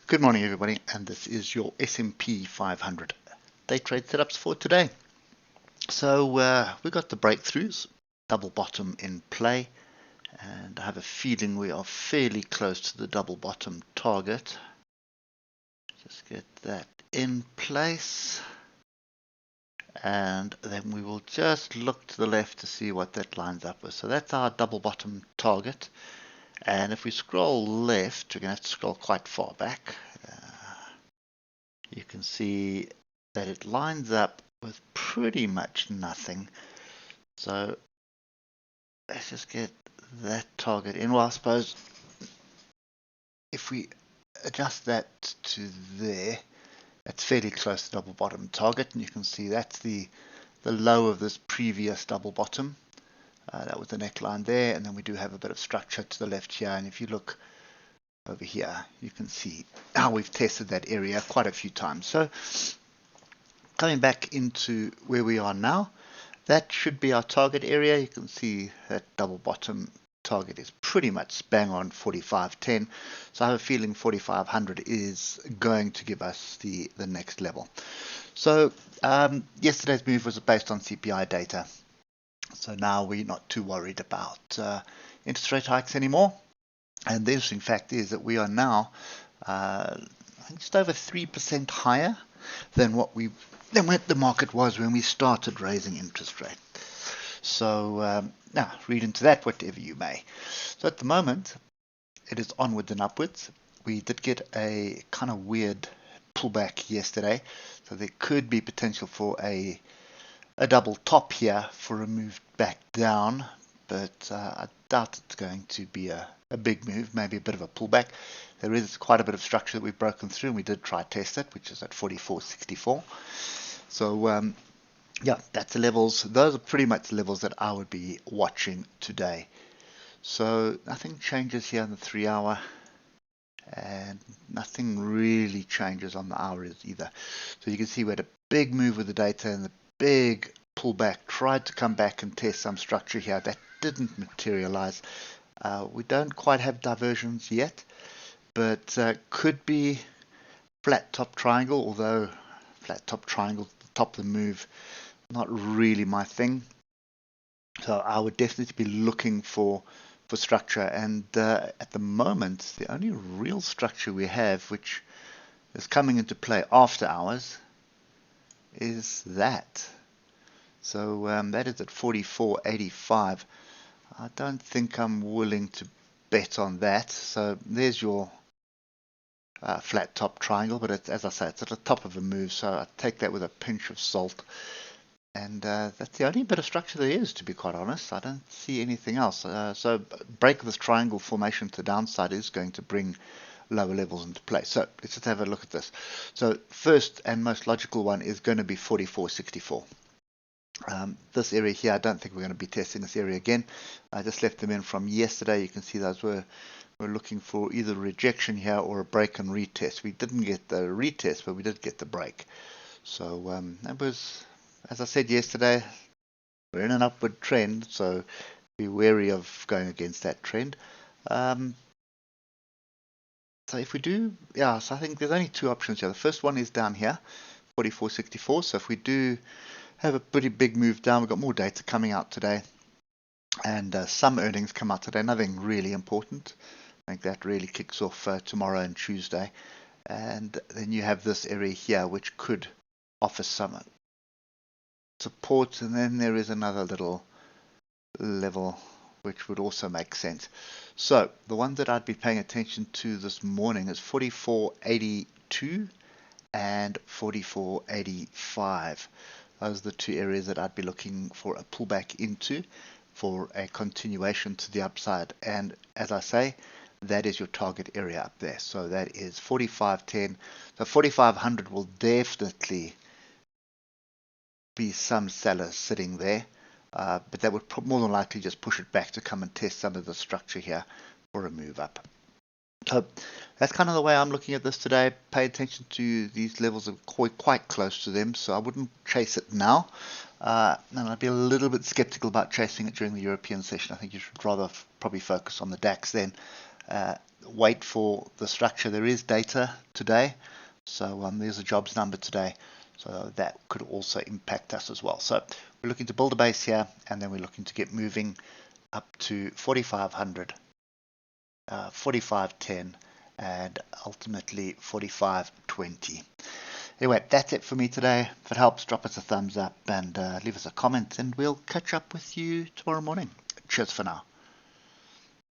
Good morning, everybody, and this is your S&P 500 day trade setups for today. So we got the breakthroughs, double bottom in play, and I have a feeling we are fairly close to the double bottom target. Just get that in place, and then we will just look to the left to see what that lines up with. So that's our double bottom target, and if we scroll left, we're going to have to scroll quite far back. You can see that it lines up with pretty much nothing. So let's just get that target in. Well, I suppose if we adjust that to there, that's fairly close to double bottom target, and you can see that's the low of this previous double bottom. That was the neckline there, and then we do have a bit of structure to the left here, and if you look over here, you can see how we've tested that area quite a few times. So coming back into where we are now, that should be our target area. You can see that double bottom target is pretty much bang on 45.10. So I have a feeling 4500 is going to give us the next level. So yesterday's move was based on CPI data. So now we're not too worried about interest rate hikes anymore. And the interesting fact is that we are now I think just over 3% higher than what the market was when we started raising interest rate. So now read into that whatever you may. So at the moment it is onwards and upwards. We did get a kind of weird pullback yesterday, so there could be potential for a double top here for a move back down, but I doubt it's going to be a big move, maybe a bit of a pullback. There is quite a bit of structure that we've broken through, and we did try test it, which is at 44.64. So yeah, that's the levels. Those are pretty much the levels that I would be watching today. So nothing changes here in the 3 hour, and nothing really changes on the hours either. So you can see we had a big move with the data and the big pullback, tried to come back and test some structure here. That didn't materialize. We don't quite have diversions yet, but could be flat top triangle, although flat top triangle at the top of the move, not really my thing. So I would definitely be looking for structure, and at the moment the only real structure we have which is coming into play after hours is that. So that is at 44.85. I don't think I'm willing to bet on that. So there's your flat top triangle, but it's, as I say, it's at the top of a move, so I take that with a pinch of salt. And that's the only bit of structure there is, to be quite honest. I don't see anything else. So break of this triangle formation to the downside is going to bring lower levels into play. So let's just have a look at this. So first and most logical one is going to be 44.64. This area here, I don't think we're going to be testing this area again. I just left them in from yesterday. You can see those we're looking for either rejection here or a break and retest. We didn't get the retest, but we did get the break. So that was, as I said yesterday, we're in an upward trend, so be wary of going against that trend. So if we do, yeah, so I think there's only two options here. The first one is down here, 44.64. So if we do have a pretty big move down, we've got more data coming out today, and some earnings come out today, nothing really important. I think that really kicks off tomorrow and Tuesday. And then you have this area here which could offer some support, and then there is another little level which would also make sense. So the one that I'd be paying attention to this morning is 44.82 and 44.85. Those are the two areas that I'd be looking for a pullback into for a continuation to the upside. And as I say, that is your target area up there. So that is 45.10. So 4500 will definitely be some sellers sitting there, but that would more than likely just push it back to come and test some of the structure here for a move up. So that's kind of the way I'm looking at this today. Pay attention to these levels, are quite close to them, so I wouldn't chase it now. And I'd be a little bit skeptical about chasing it during the European session. I think you should rather probably focus on the DAX then. wait for the structure. There is data today, so there's a jobs number today, so that could also impact us as well. So we're looking to build a base here, and then we're looking to get moving up to 4,500, 4,510, and ultimately 4,520. Anyway, that's it for me today. If it helps, drop us a thumbs up and leave us a comment, and we'll catch up with you tomorrow morning. Cheers for now.